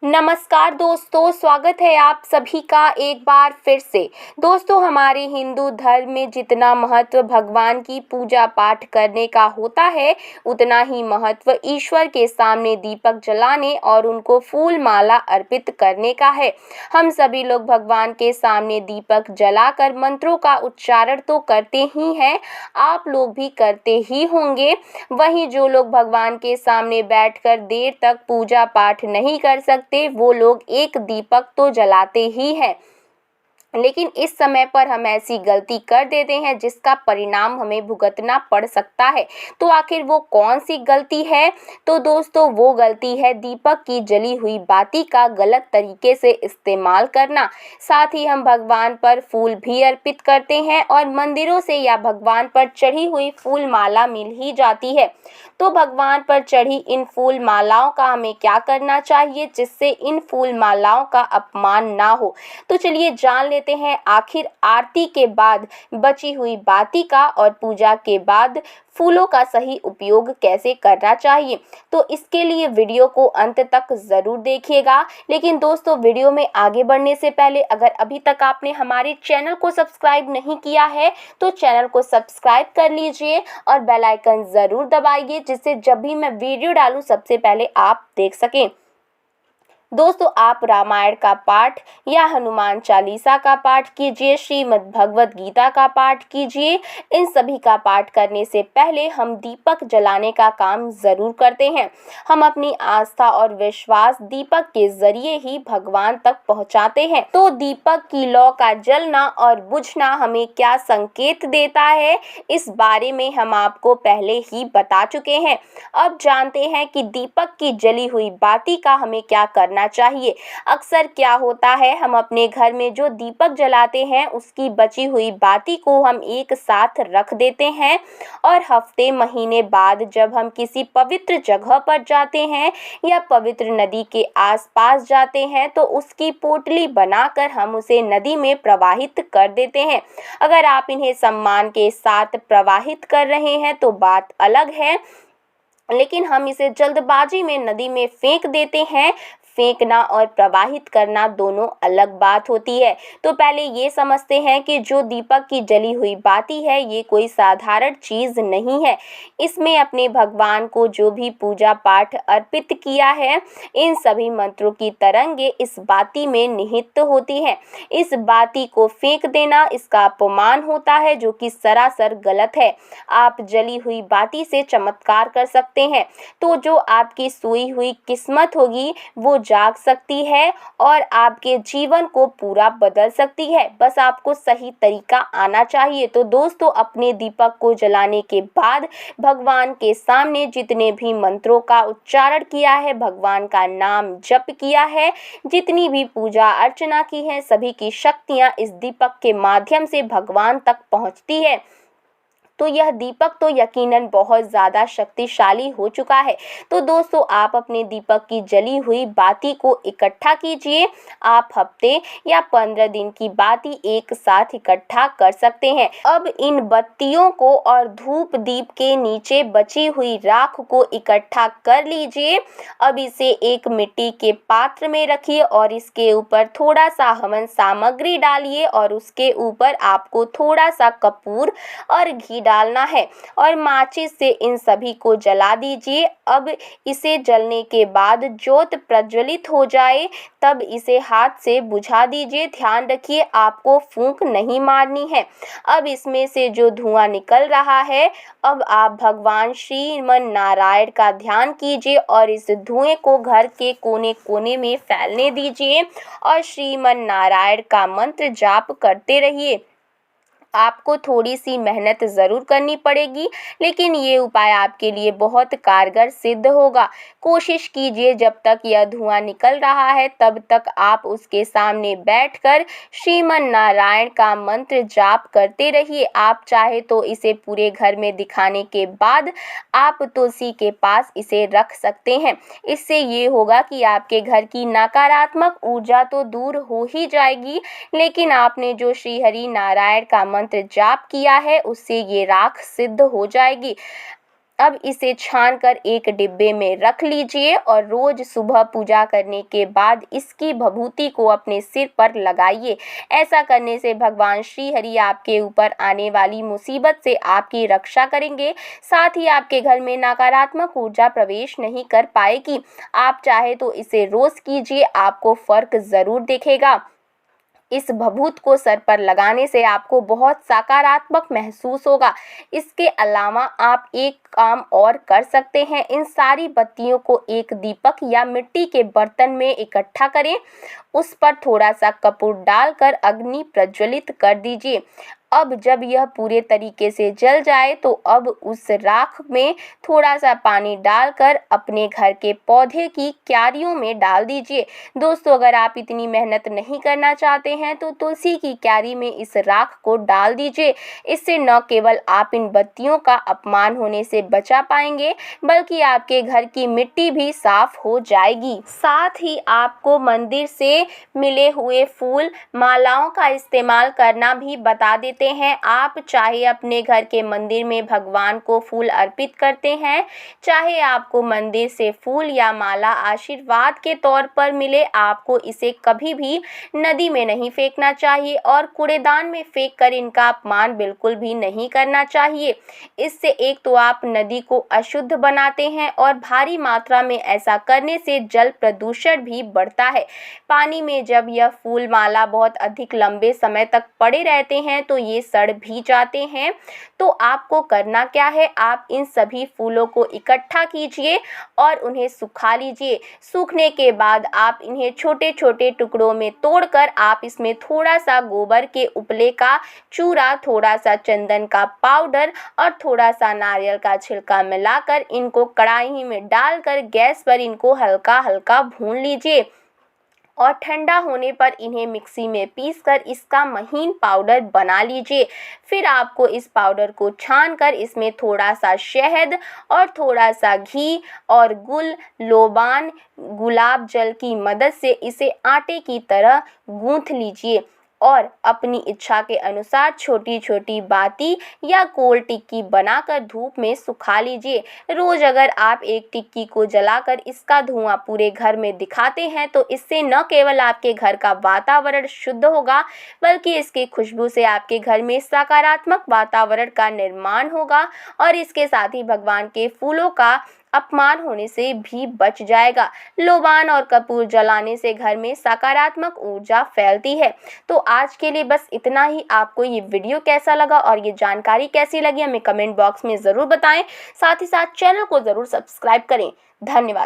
नमस्कार दोस्तों, स्वागत है आप सभी का एक बार फिर से। दोस्तों, हमारे हिंदू धर्म में जितना महत्व भगवान की पूजा पाठ करने का होता है, उतना ही महत्व ईश्वर के सामने दीपक जलाने और उनको फूल माला अर्पित करने का है। हम सभी लोग भगवान के सामने दीपक जलाकर मंत्रों का उच्चारण तो करते ही हैं, आप लोग भी करते ही होंगे। वहीं जो लोग भगवान के सामने बैठकर देर तक पूजा पाठ नहीं कर सकते, वो लोग एक दीपक तो जलाते ही हैं, लेकिन इस समय पर हम ऐसी गलती कर देते हैं जिसका परिणाम हमें भुगतना पड़ सकता है। तो आखिर वो कौन सी गलती है? तो दोस्तों, वो गलती है दीपक की जली हुई बाती का गलत तरीके से इस्तेमाल करना। साथ ही हम भगवान पर फूल भी अर्पित करते हैं और मंदिरों से या भगवान पर चढ़ी हुई फूल माला मिल ही जाती है। तो भगवान पर चढ़ी इन फूल मालाओं का हमें क्या करना चाहिए जिससे इन फूल मालाओं का अपमान ना हो? तो चलिए जान लेते हैं आखिर आरती के बाद बची हुई बाती का और पूजा के बाद फूलों का सही उपयोग कैसे करना चाहिए। तो इसके लिए वीडियो को अंत तक ज़रूर देखिएगा। लेकिन दोस्तों, वीडियो में आगे बढ़ने से पहले अगर अभी तक आपने हमारे चैनल को सब्सक्राइब नहीं किया है तो चैनल को सब्सक्राइब कर लीजिए और बेल आइकन ज़रूर दबाइए, जिससे जब भी मैं वीडियो डालूं सबसे पहले आप देख सकें। दोस्तों, आप रामायण का पाठ या हनुमान चालीसा का पाठ कीजिए, श्रीमद् भगवत गीता का पाठ कीजिए। इन सभी का पाठ करने से पहले हम दीपक जलाने का काम ज़रूर करते हैं। हम अपनी आस्था और विश्वास दीपक के जरिए ही भगवान तक पहुंचाते हैं। तो दीपक की लौ का जलना और बुझना हमें क्या संकेत देता है, इस बारे में हम आपको पहले ही बता चुके हैं। अब जानते हैं कि दीपक की जली हुई बाती का हमें क्या करना चाहिए। अक्सर क्या होता है, हम अपने घर में जो दीपक जलाते हैं उसकी बची हुई बाती को हम एक साथ रख देते हैं और हफ्ते महीने बाद जब हम किसी पवित्र जगह पर जाते हैं या पवित्र नदी के आसपास जाते हैं तो उसकी पोटली बनाकर हम उसे नदी में प्रवाहित कर देते हैं। अगर आप इन्हें सम्मान के साथ प्रवाहित कर रहे हैं तो बात अलग है, लेकिन हम इसे जल्दबाजी में नदी में फेंक देते हैं। फेंकना और प्रवाहित करना दोनों अलग बात होती है। तो पहले ये समझते हैं कि जो दीपक की जली हुई बाती है ये कोई साधारण चीज़ नहीं है। इसमें अपने भगवान को जो भी पूजा पाठ अर्पित किया है, इन सभी मंत्रों की तरंगे इस बाती में निहित होती हैं। इस बाती को फेंक देना इसका अपमान होता है, जो कि सरासर गलत है। आप जली हुई बाती से चमत्कार कर सकते हैं, तो जो आपकी सोई हुई किस्मत होगी वो जाग सकती है और आपके जीवन को पूरा बदल सकती है। बस आपको सही तरीका आना चाहिए। तो दोस्तों, अपने दीपक को जलाने के बाद भगवान के सामने जितने भी मंत्रों का उच्चारण किया है, भगवान का नाम जप किया है, जितनी भी पूजा अर्चना की है, सभी की शक्तियां इस दीपक के माध्यम से भगवान तक पहुंचती है। तो यह दीपक तो यकीनन बहुत ज़्यादा शक्तिशाली हो चुका है। तो दोस्तों, आप अपने दीपक की जली हुई बाती को इकट्ठा कीजिए। आप हफ्ते या 15 दिन की बाती एक साथ इकट्ठा कर सकते हैं। अब इन बत्तियों को और धूप दीप के नीचे बची हुई राख को इकट्ठा कर लीजिए। अब इसे एक मिट्टी के पात्र में रखिए और इसके ऊपर थोड़ा सा हवन सामग्री डालिए और उसके ऊपर आपको थोड़ा सा कपूर और घी डालना है और माचिस से इन सभी को जला दीजिए। अब इसे जलने के बाद ज्योत प्रज्वलित हो जाए तब इसे हाथ से बुझा दीजिए। ध्यान रखिए, आपको फूंक नहीं मारनी है। अब इसमें से जो धुआं निकल रहा है, अब आप भगवान श्रीमन नारायण का ध्यान कीजिए और इस धुएं को घर के कोने कोने में फैलने दीजिए और श्रीमन नारायण का मंत्र जाप करते रहिए। आपको थोड़ी सी मेहनत ज़रूर करनी पड़ेगी, लेकिन ये उपाय आपके लिए बहुत कारगर सिद्ध होगा। कोशिश कीजिए जब तक यह धुआं निकल रहा है तब तक आप उसके सामने बैठकर श्रीमन नारायण का मंत्र जाप करते रहिए। आप चाहे तो इसे पूरे घर में दिखाने के बाद आप तुलसी के पास इसे रख सकते हैं। इससे ये होगा कि आपके घर की नकारात्मक ऊर्जा तो दूर हो ही जाएगी, लेकिन आपने जो श्री हरि नारायण का मंत्र जाप किया है उससे ये राख सिद्ध हो जाएगी। अब इसे छानकर एक डिब्बे में रख लीजिए और रोज सुबह पूजा करने के बाद इसकी भभूति को अपने सिर पर लगाइए। ऐसा करने से भगवान श्री हरि आपके ऊपर आने वाली मुसीबत से आपकी रक्षा करेंगे। साथ ही आपके घर में नकारात्मक ऊर्जा प्रवेश नहीं कर पाएगी। आप चाहे तो इसे रोज कीजिए, आपको फर्क जरूर दिखेगा। इस भभूत को सर पर लगाने से आपको बहुत सकारात्मक महसूस होगा। इसके अलावा आप एक काम और कर सकते हैं। इन सारी बत्तियों को एक दीपक या मिट्टी के बर्तन में इकट्ठा करें। उस पर थोड़ा सा कपूर डालकर अग्नि प्रज्वलित कर दीजिए। अब जब यह पूरे तरीके से जल जाए तो अब उस राख में थोड़ा सा पानी डालकर अपने घर के पौधे की क्यारियों में डाल दीजिए। दोस्तों, अगर आप इतनी मेहनत नहीं करना चाहते हैं तो तुलसी की क्यारी में इस राख को डाल दीजिए। इससे न केवल आप इन बत्तियों का अपमान होने से बचा पाएंगे बल्कि आपके घर की मिट्टी भी साफ हो जाएगी। साथ ही आपको मंदिर से मिले हुए फूल मालाओं का इस्तेमाल करना भी बता देते हैं। आप चाहे अपने घर के मंदिर में भगवान को फूल अर्पित करते हैं, चाहे आपको मंदिर से फूल या माला आशीर्वाद के तौर पर मिले, आपको इसे कभी भी नदी में नहीं फेंकना चाहिए और कूड़ेदान में फेंक कर इनका अपमान बिल्कुल भी नहीं करना चाहिए। इससे एक तो आप नदी को अशुद्ध बनाते हैं और भारी मात्रा में ऐसा करने से जल प्रदूषण भी बढ़ता है। पानी में जब यह फूल माला बहुत अधिक लंबे समय तक पड़े रहते हैं तो ये सड़ भी जाते हैं। तो आपको करना क्या है, आप इन सभी फूलों को इकट्ठा कीजिए और उन्हें सुखा लीजिए। सूखने के बाद आप इन्हें छोटे छोटे टुकड़ों में तोड़कर आप इसमें थोड़ा सा गोबर के उपले का चूरा, थोड़ा सा चंदन का पाउडर और थोड़ा सा नारियल का छिलका मिलाकर इनको कढ़ाई में डालकर गैस पर इनको हल्का हल्का भून लीजिए और ठंडा होने पर इन्हें मिक्सी में पीसकर इसका महीन पाउडर बना लीजिए। फिर आपको इस पाउडर को छानकर इसमें थोड़ा सा शहद और थोड़ा सा घी और लोबान गुलाब जल की मदद से इसे आटे की तरह गूंथ लीजिए और अपनी इच्छा के अनुसार छोटी छोटी बाती या गोल टिक्की बनाकर धूप में सुखा लीजिए। रोज अगर आप एक टिक्की को जलाकर इसका धुआं पूरे घर में दिखाते हैं तो इससे न केवल आपके घर का वातावरण शुद्ध होगा बल्कि इसकी खुशबू से आपके घर में सकारात्मक वातावरण का निर्माण होगा और इसके साथ ही भगवान के फूलों का अपमान होने से भी बच जाएगा। लोबान और कपूर जलाने से घर में सकारात्मक ऊर्जा फैलती है। तो आज के लिए बस इतना ही। आपको ये वीडियो कैसा लगा और ये जानकारी कैसी लगी हमें कमेंट बॉक्स में ज़रूर बताएं। साथ ही साथ चैनल को ज़रूर सब्सक्राइब करें। धन्यवाद।